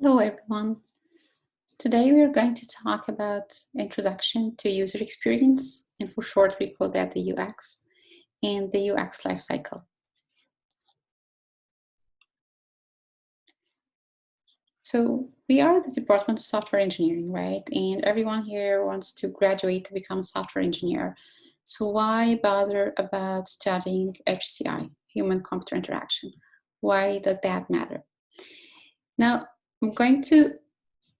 Hello everyone. Today we are going to talk about introduction to user experience, and for short we call that the UX, and the UX lifecycle. So we are the Department of Software Engineering, right? And everyone here wants to graduate to become a software engineer. So why bother about studying HCI, human-computer interaction? Why does that matter? Now, I'm going to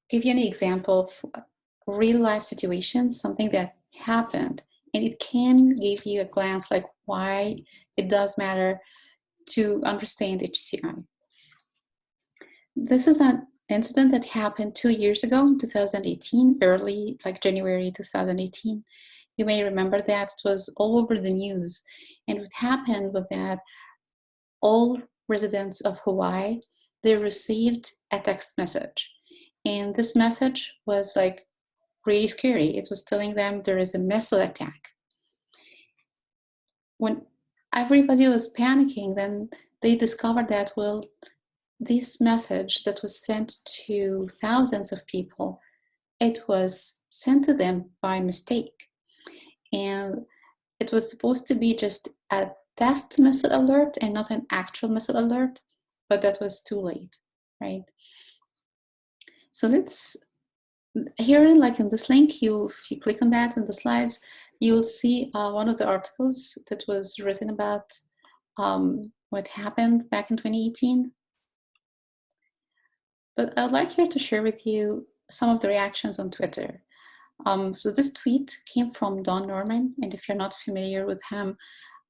give you an example of real life situations, something that happened, and it can give you a glance like why it does matter to understand HCI. This is an incident that happened 2 years ago in 2018, early, like January 2018. You may remember that it was all over the news. And what happened was that all residents of Hawaii, they received a text message. And this message was like really scary. It was telling them there is a missile attack. When everybody was panicking, then they discovered that, well, this message that was sent to thousands of people, it was sent to them by mistake. And it was supposed to be just a test missile alert and not an actual missile alert, but that was too late, right? So let's, here, like in this link, if you click on that in the slides, you'll see one of the articles that was written about what happened back in 2018. But I'd like here to share with you some of the reactions on Twitter. So this tweet came from Don Norman, and if you're not familiar with him,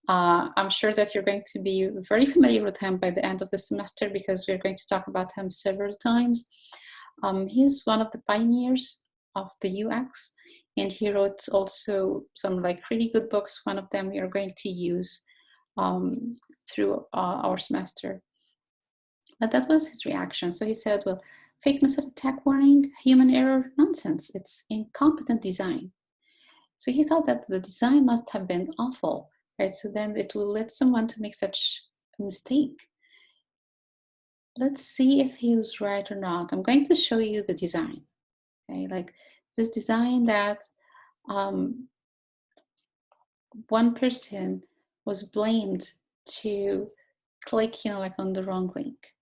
I'm sure that you're going to be very familiar with him by the end of the semester because we're going to talk about him several times. He's one of the pioneers of the UX, and he wrote also some like really good books. One of them we are going to use through our semester. But that was his reaction. So he said, well, fake missile attack warning, human error, nonsense. It's incompetent design. So he thought that the design must have been awful, right? So then it will let someone to make such a mistake. Let's see if he was right or not. I'm going to show you the design, okay? Like this design that one person was blamed to click, like on the wrong link.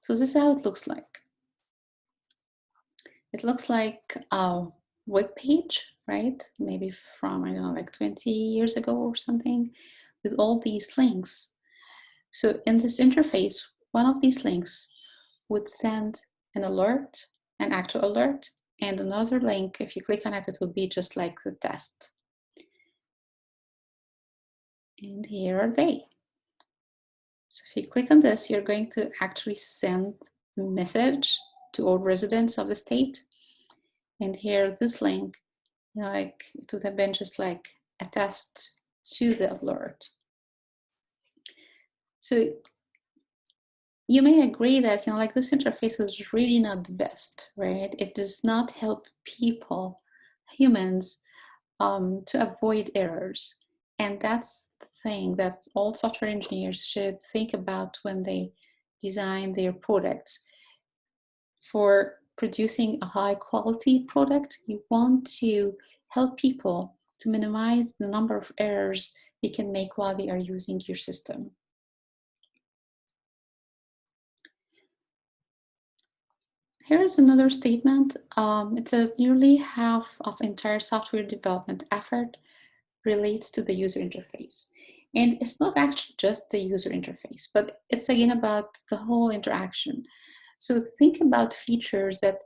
So this is how it looks like. It looks like a web page, right? Maybe from, I don't know, like 20 years ago or something, with all these links. So in this interface, one of these links would send an alert, an actual alert, and another link, if you click on it, it would be just like the test. And here are they. So if you click on this, you're going to actually send a message to all residents of the state. And here, this link, like it would have been just like a test to the alert. So you may agree that, like this interface is really not the best, right? It does not help people, humans, to avoid errors. And that's the thing that all software engineers should think about when they design their products. For producing a high quality product, you want to help people to minimize the number of errors they can make while they are using your system. Here's another statement. It says nearly half of entire software development effort relates to the user interface. And it's not actually just the user interface, but it's again about the whole interaction. So think about features that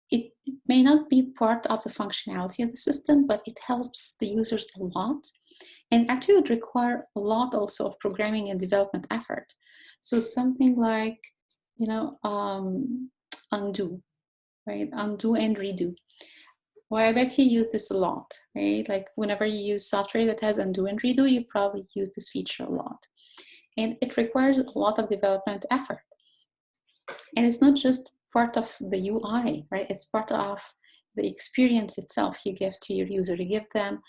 it may not be part of the functionality of the system, but it helps the users a lot. And actually would require a lot also of programming and development effort. So something like, undo, right? Undo and redo. Well, I bet you use this a lot, right? Like whenever you use software that has undo and redo, you probably use this feature a lot. And it requires a lot of development effort. And it's not just part of the UI, right? It's part of the experience itself you give to your user. You give them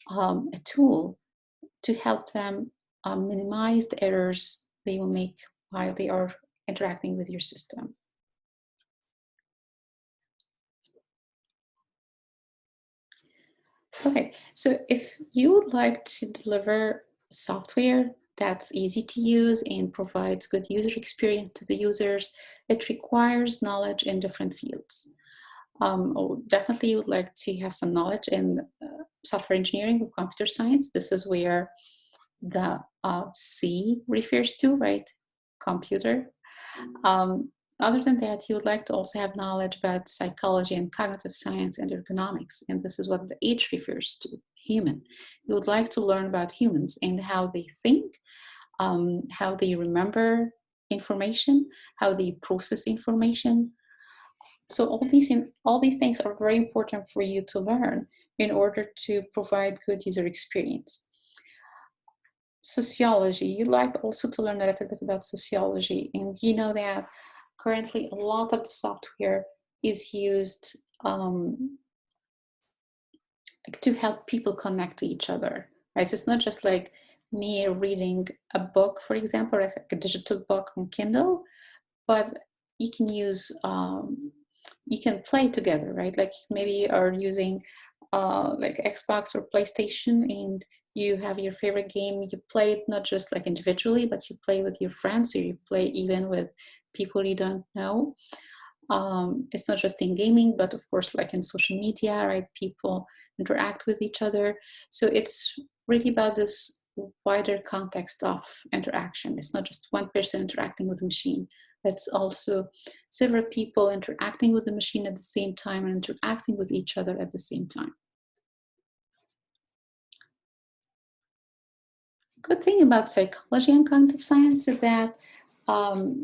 a tool to help them minimize the errors they will make while they are interacting with your system. Okay, so if you would like to deliver software that's easy to use and provides good user experience to the users, it requires knowledge in different fields. Definitely, you would like to have some knowledge in software engineering or computer science. This is where the C refers to, right? Computer. Um, Other than that, you would like to also have knowledge about psychology and cognitive science and ergonomics. And this is what the H refers to, human. You would like to learn about humans and how they think, how they remember information, how they process information. So all these things are very important for you to learn in order to provide good user experience. Sociology, you'd like also to learn a little bit about sociology, and you know that currently a lot of the software is used to help people connect to each other, right? So it's not just like me reading a book, for example, like a digital book on Kindle, but you can use you can play together, right? Like maybe you are using like Xbox or PlayStation, and you have your favorite game. You play it not just like individually, but you play with your friends, or you play even with people you don't know. It's not just in gaming, but of course, like in social media, right? People interact with each other. So it's really about this wider context of interaction. It's not just one person interacting with a machine. It's also several people interacting with the machine at the same time and interacting with each other at the same time. Good thing about psychology and cognitive science is that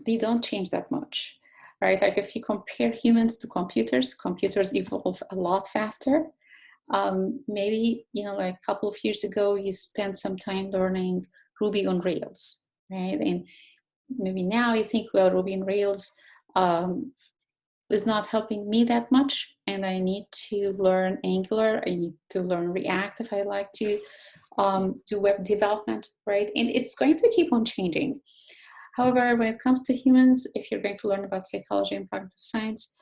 they don't change that much, right? Like if you compare humans to computers, computers evolve a lot faster. Maybe, you know, like a couple of years ago, you spent some time learning Ruby on Rails, right? And maybe now you think, well, Ruby on Rails um, is not helping me that much, and I need to learn Angular, I need to learn React if I like to do web development, right? And it's going to keep on changing. However, when it comes to humans, if you're going to learn about psychology and cognitive science,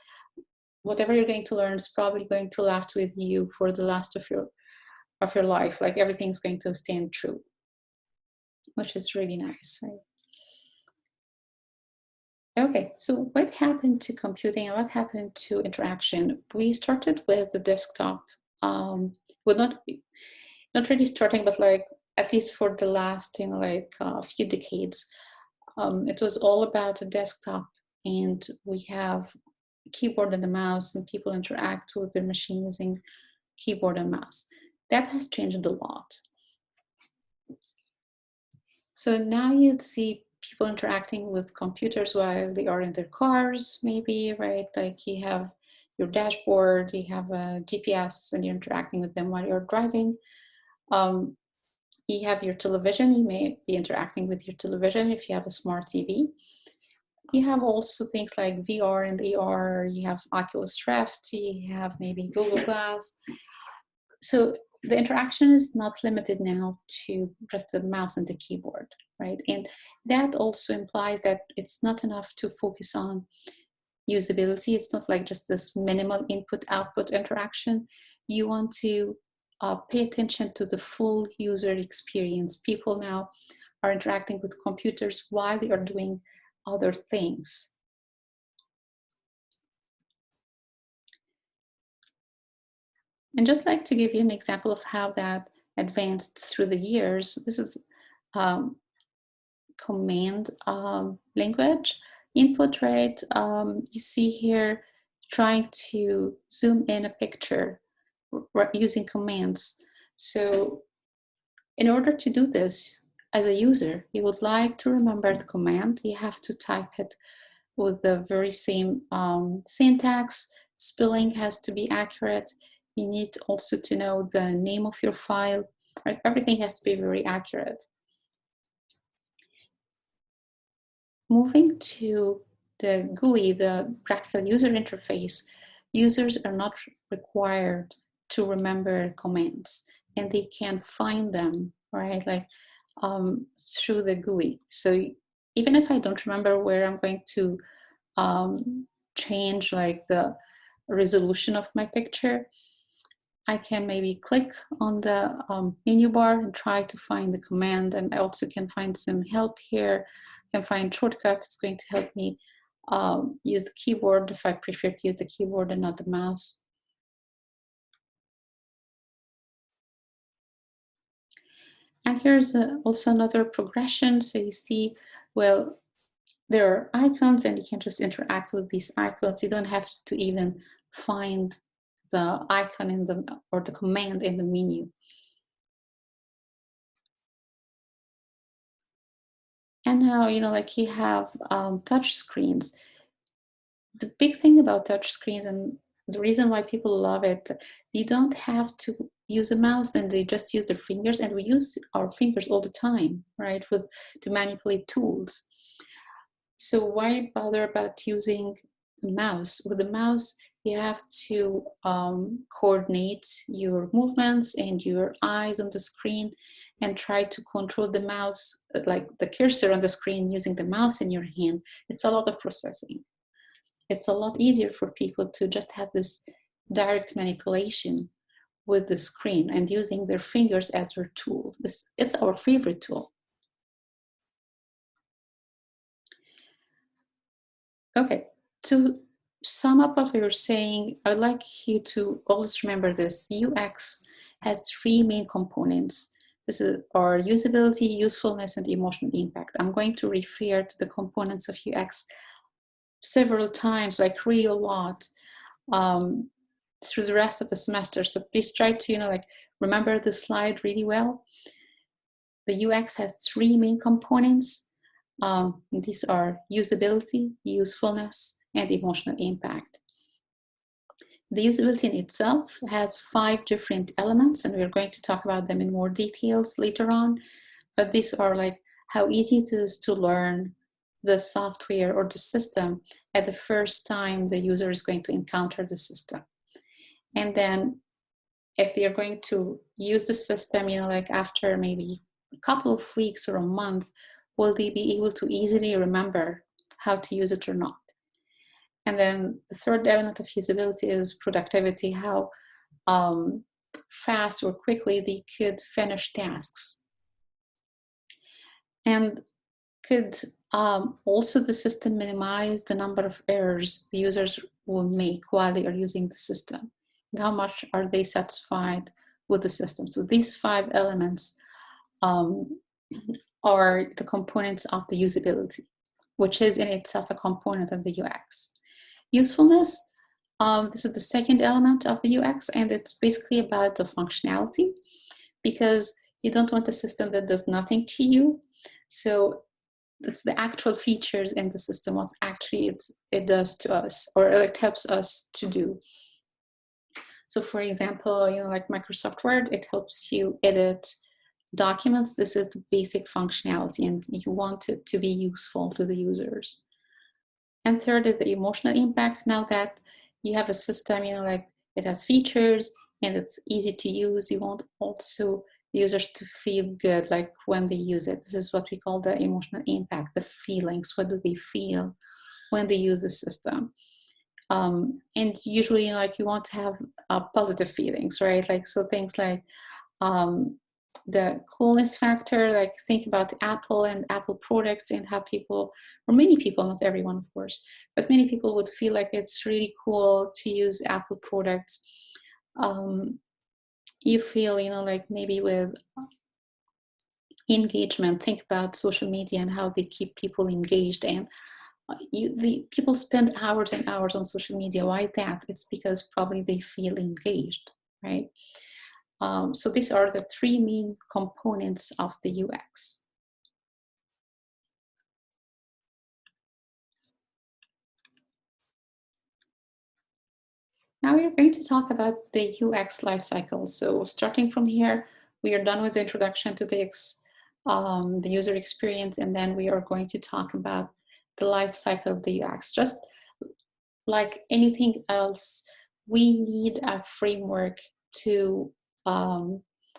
whatever you're going to learn is probably going to last with you for the last of your life. Like everything's going to stand true, which is really nice, right? Okay, so what happened to computing and what happened to interaction? We started with the desktop. Well, not really starting, but like at least for the last, you know, like a few decades, it was all about a desktop, and we have a keyboard and a mouse, and people interact with their machine using keyboard and mouse. That has changed a lot. So now you'd see people interacting with computers while they are in their cars, maybe, right? Like you have your dashboard, you have a GPS, and you're interacting with them while you're driving. Um, you have your television, you may be interacting with your television if you have a smart TV. You have also things like VR and AR, you have Oculus Rift, you have maybe Google Glass. So the interaction is not limited now to just the mouse and the keyboard, right? And that also implies that it's not enough to focus on usability. It's not like just this minimal input output interaction. You want to pay attention to the full user experience. People now are interacting with computers while they are doing other things. And just like to give you an example of how that advanced through the years, this is um, command language input, right? You see here trying to zoom in a picture using commands. So in order to do this as a user, you would like to remember the command. You have to type it with the very same syntax. Spelling has to be accurate. You need also to know the name of your file. Right? Everything has to be very accurate. Moving to the GUI, the graphical user interface, users are not required to remember commands, and they can find them, right? Like through the GUI. So even if I don't remember where I'm going to change like the resolution of my picture, I can maybe click on the menu bar and try to find the command, and I also can find some help here. I can find shortcuts. It's going to help me use the keyboard if I prefer to use the keyboard and not the mouse. And here's also another progression. So you see, well, there are icons and you can just interact with these icons. You don't have to even find the icon in the, or the command in the menu. And now, you know, like you have touch screens. The big thing about touch screens, and the reason why people love it, you don't have to use a mouse, and they just use their fingers, and we use our fingers all the time, right, with to manipulate tools. So why bother about using a mouse? With a mouse, you have to coordinate your movements and your eyes on the screen and try to control the mouse, like the cursor on the screen, using the mouse in your hand. It's a lot of processing. It's a lot easier for people to just have this direct manipulation with the screen and using their fingers as their tool. It's our favorite tool. Okay, to sum up what we were saying, I'd like you to always remember this. UX has three main components. This is our usability, usefulness, and emotional impact. I'm going to refer to the components of UX several times, like really a lot, through the rest of the semester. So please try to, you know, like remember the slide really well. The UX has three main components. These are usability, usefulness, and emotional impact. The usability in itself has 5 different elements, and we're going to talk about them in more details later on. But these are like how easy it is to learn the software or the system at the first time the user is going to encounter the system. And then if they are going to use the system, you know, like after maybe a couple of weeks or a month, will they be able to easily remember how to use it or not? And then the third element of usability is productivity, how fast or quickly they could finish tasks. And could also the system minimize the number of errors the users will make while they are using the system? And how much are they satisfied with the system? So these 5 elements are the components of the usability, which is in itself a component of the UX. Usefulness, this is the second element of the UX, and it's basically about the functionality, because you don't want a system that does nothing to you. So it's the actual features in the system, what actually it does to us, or it helps us to do. So for example, you know, like Microsoft Word, it helps you edit documents. This is the basic functionality, and you want it to be useful to the users. And third is the emotional impact. Now that you have a system, you know, like it has features and it's easy to use, you want also users to feel good, like when they use it. This is what we call the emotional impact, the feelings. What do they feel when they use the system? And usually, you know, like you want to have positive feelings, right? Like, so things like the coolness factor, like think about Apple and Apple products and how people, or many people, not everyone of course, but many people would feel like it's really cool to use Apple products. You feel, you know, like maybe with engagement, think about social media and how they keep people engaged, and the people spend hours and hours on social media. Why is that? It's because probably they feel engaged, right? So these are the 3 main components of the UX. Now we're going to talk about the UX lifecycle. So starting from here, we are done with the introduction to the user experience, and then we are going to talk about the lifecycle of the UX. Just like anything else, we need a framework to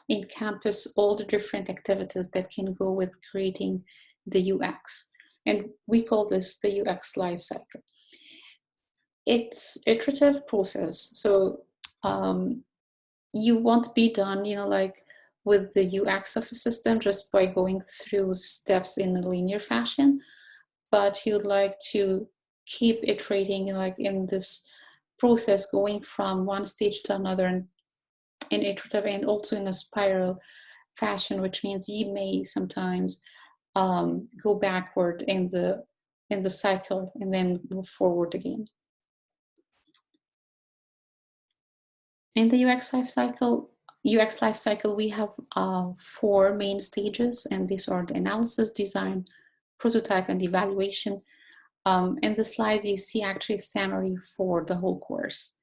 encompass all the different activities that can go with creating the UX. And we call this the UX lifecycle. It's iterative process. So you won't be done, like with the UX of a system just by going through steps in a linear fashion, but you'd like to keep iterating, like in this process, going from one stage to another in iterative and also in a spiral fashion, which means you may sometimes go backward in the cycle and then move forward again. In the UX lifecycle, we have 4 main stages, and these are the analysis, design, prototype, and evaluation. In the slide, you see actually a summary for the whole course.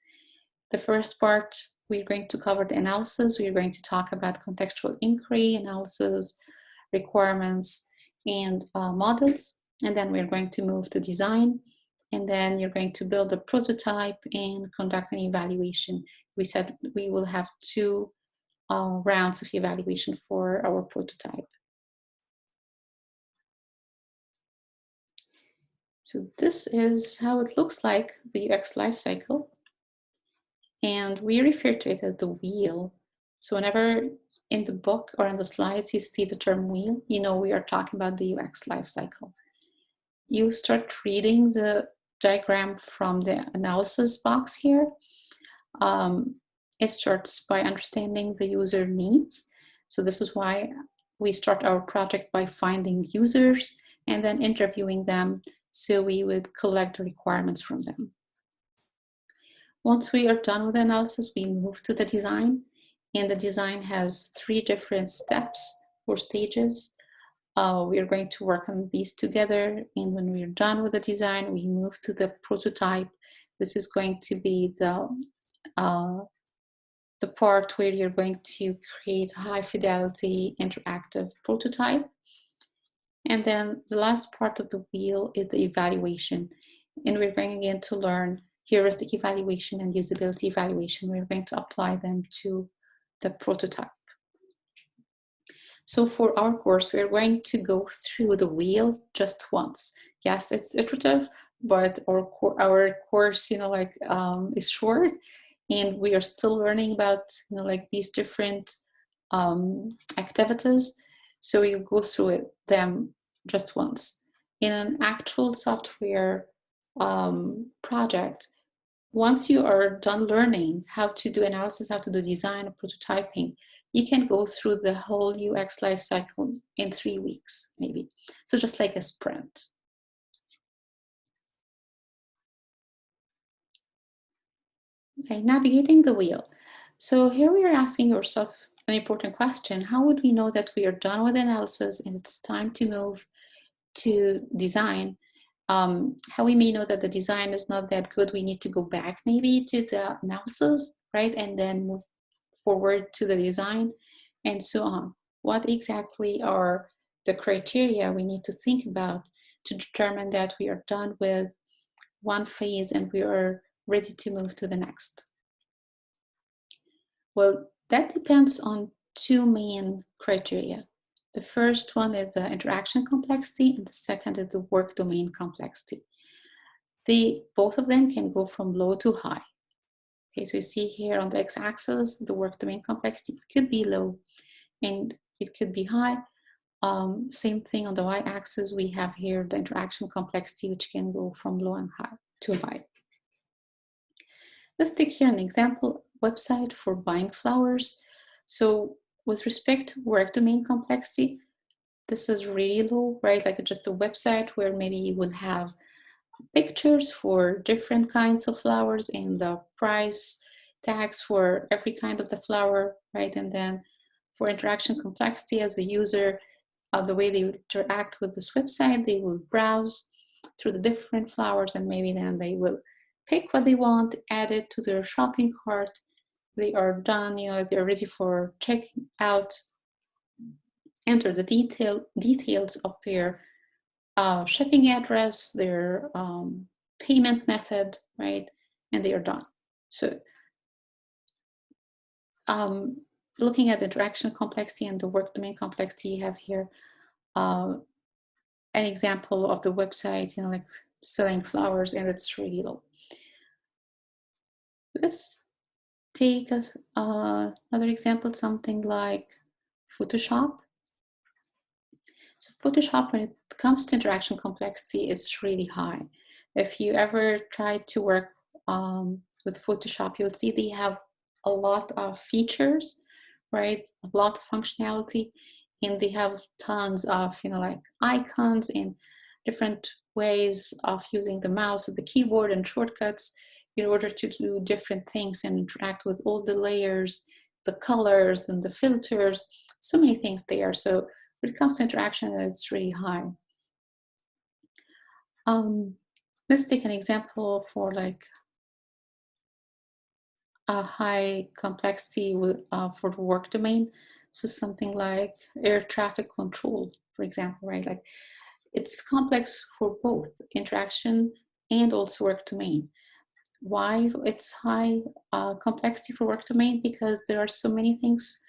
The first part, we're going to cover the analysis. We're going to talk about contextual inquiry, analysis, requirements, and models. And then we're going to move to design. And then you're going to build a prototype and conduct an evaluation. We said we will have 2 rounds of evaluation for our prototype. So this is how it looks like, the UX lifecycle. And we refer to it as the wheel. So whenever in the book or in the slides you see the term wheel, you know we are talking about the UX lifecycle. You start reading the diagram from the analysis box here. It starts by understanding the user needs. So this is why we start our project by finding users and then interviewing them, so we would collect the requirements from them. Once we are done with the analysis, we move to the design, and the design has 3 different steps or stages. We are going to work on these together, and when we are done with the design, we move to the prototype. This is going to be the part where you're going to create high fidelity interactive prototype. And then the last part of the wheel is the evaluation. And we're going again to learn heuristic evaluation and usability evaluation. We're going to apply them to the prototype. So for our course, we're going to go through the wheel just once. Yes, it's iterative, but our course, is short, and we are still learning about, these different activities. So you go through them just once. In an actual software project, once you are done learning how to do analysis, how to do design, prototyping, you can go through the whole UX lifecycle in 3 weeks, maybe. So just like a sprint. Okay, navigating the wheel. So here we are asking yourself an important question. How would we know that we are done with analysis and it's time to move to design? How we may know that the design is not that good, we need to go back maybe to the analysis, right? And then move forward to the design and so on. What exactly are the criteria we need to think about to determine that we are done with one phase and we are ready to move to the next? Well, that depends on 2 main criteria. The first one is the interaction complexity, and the second is the work domain complexity. Both of them can go from low to high. Okay, so you see here on the x-axis, the work domain complexity, it could be low and it could be high. Same thing on the y-axis, we have here the interaction complexity, which can go from low and high to high. Let's take here an example website for buying flowers. So with respect to work domain complexity, this is really low, right? Like just a website where maybe you would have pictures for different kinds of flowers and the price tags for every kind of the flower, right? And then for interaction complexity as a user, the way they interact with this website, they will browse through the different flowers and maybe then they will pick what they want, add it to their shopping cart. They are done, they're ready for checking out, enter the details of their shipping address, their payment method, right? And they are done. So looking at the interaction complexity and the work domain complexity, you have here an example of the website, like selling flowers, and it's really low. Let's take another example, something like Photoshop. So Photoshop, when it comes to interaction complexity, it's really high. If you ever try to work with Photoshop, you'll see they have a lot of features, right? A lot of functionality, and they have tons of, like icons and different ways of using the mouse or the keyboard and shortcuts in order to do different things and interact with all the layers, the colors and the filters, so many things there. So when it comes to interaction, it's really high. Let's take an example for like a high complexity for the work domain. So something like air traffic control, for example, right? Like it's complex for both interaction and also work domain. Why it's high complexity for work domain? Because there are so many things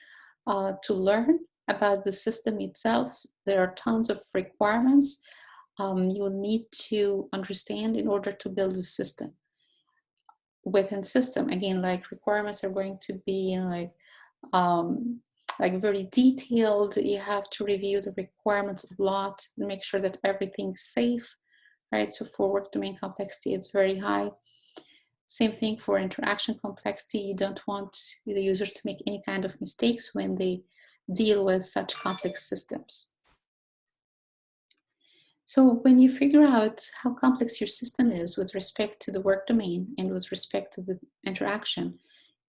to learn about the system itself. There are tons of requirements you'll need to understand in order to build a system. Weapon system, again, like requirements are going to be like very detailed. You have to review the requirements a lot and make sure that everything's safe, right? So for work domain complexity, it's very high. Same thing for interaction complexity. You don't want the users to make any kind of mistakes when they deal with such complex systems. So when you figure out how complex your system is with respect to the work domain and with respect to the interaction,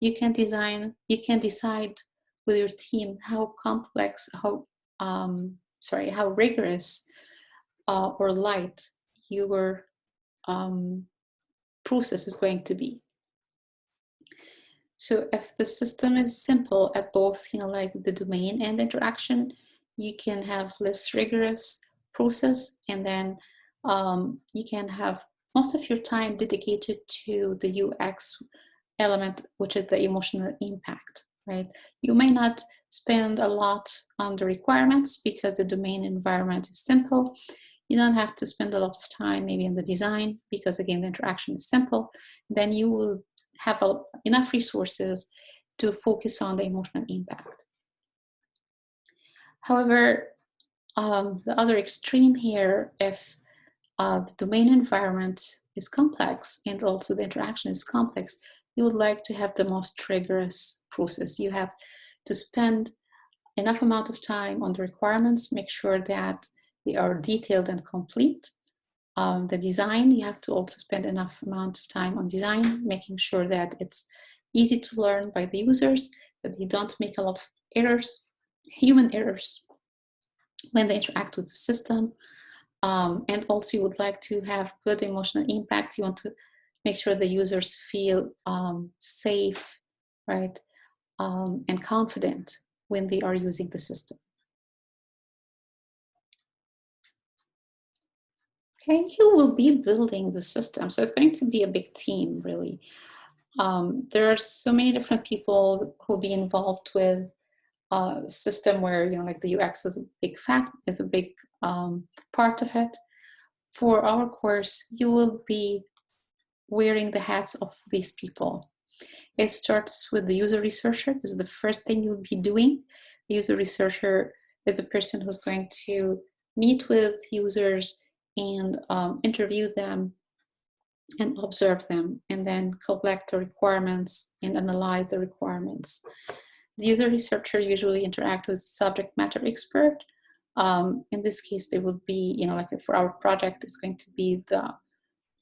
you can decide with your team how complex, how rigorous or light your process is going to be. So if the system is simple at both, like the domain and interaction, you can have less rigorous process, and then you can have most of your time dedicated to the UX element, which is the emotional impact, right? You may not spend a lot on the requirements because the domain environment is simple. You don't have to spend a lot of time maybe on the design because, again, the interaction is simple. Then you will have enough resources to focus on the emotional impact. However, the other extreme here, if the domain environment is complex and also the interaction is complex, you would like to have the most rigorous process. You have to spend enough amount of time on the requirements, make sure that they are detailed and complete. The design, you have to also spend enough amount of time on design, making sure that it's easy to learn by the users, that they don't make a lot of errors, human errors, when they interact with the system. And also you would like to have good emotional impact. You want to make sure the users feel safe, right, and confident when they are using the system. Okay, you will be building the system, so it's going to be a big team, really. There are so many different people who will be involved with a system where, like the UX is a big part of it. For our course, you will be wearing the hats of these people. It starts with the user researcher. This is the first thing you'll be doing. The user researcher is a person who's going to meet with users and interview them and observe them, and then collect the requirements and analyze the requirements. The user researcher usually interacts with the subject matter expert. In this case, they will be, like for our project, it's going to be the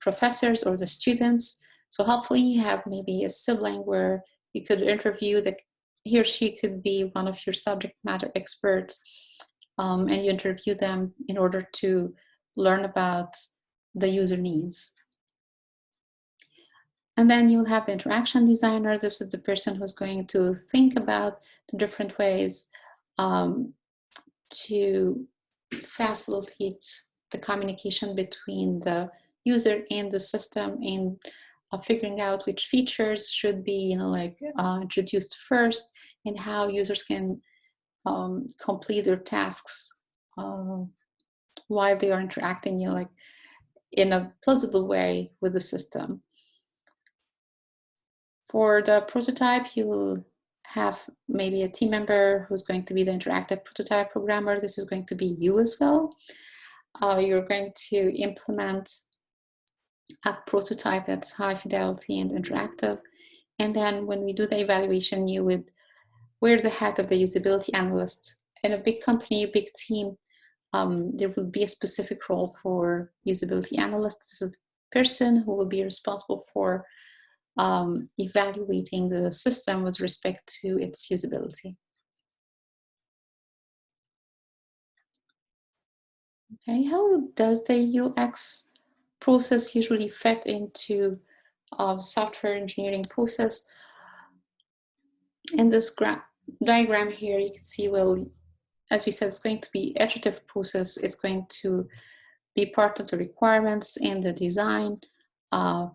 professors or the students. So hopefully you have maybe a sibling where you could interview he or she could be one of your subject matter experts, and you interview them in order to learn about the user needs. And then you'll have the interaction designer. This is the person who's going to think about the different ways to facilitate the communication between the user and the system, and figuring out which features should be introduced first, and how users can complete their tasks while they are interacting in a plausible way with the system. For the prototype, you will have maybe a team member who's going to be the interactive prototype programmer. This is going to be you as well. You're going to implement a prototype that's high fidelity and interactive. And then when we do the evaluation, you would wear the hat of the usability analyst. In a big company, a big team, there will be a specific role for usability analyst. This is the person who will be responsible for evaluating the system with respect to its usability. Okay, how does the UX process usually fit into software engineering process? In this diagram here, you can see, well, as we said, it's going to be iterative process. It's going to be part of the requirements and the design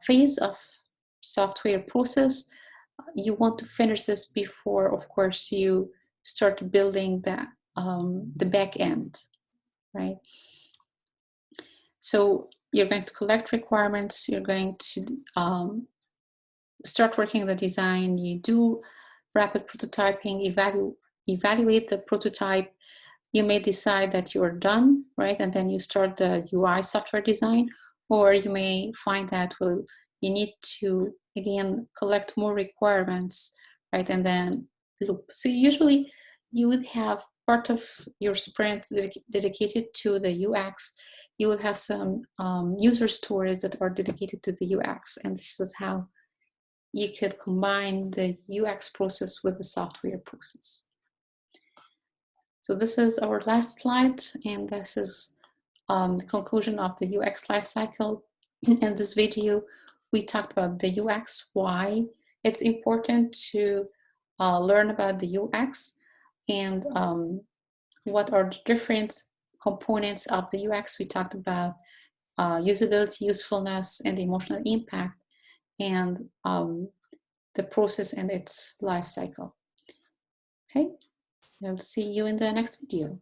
phase of software process. You want to finish this before, of course, you start building the back end, right? So you're going to collect requirements. You're going to start working the design. You do rapid prototyping, evaluate the prototype. You may decide that you're done, right? And then you start the UI software design, or you may find that, well, you need to, again, collect more requirements, right? And then loop. So usually you would have part of your sprint dedicated to the UX. You will have some user stories that are dedicated to the UX. And this is how you could combine the UX process with the software process. So this is our last slide, and this is the conclusion of the UX lifecycle. In this video, we talked about the UX, why it's important to learn about the UX, and what are the different components of the UX. We talked about usability, usefulness, and emotional impact, and the process and its life cycle. Okay, I'll see you in the next video.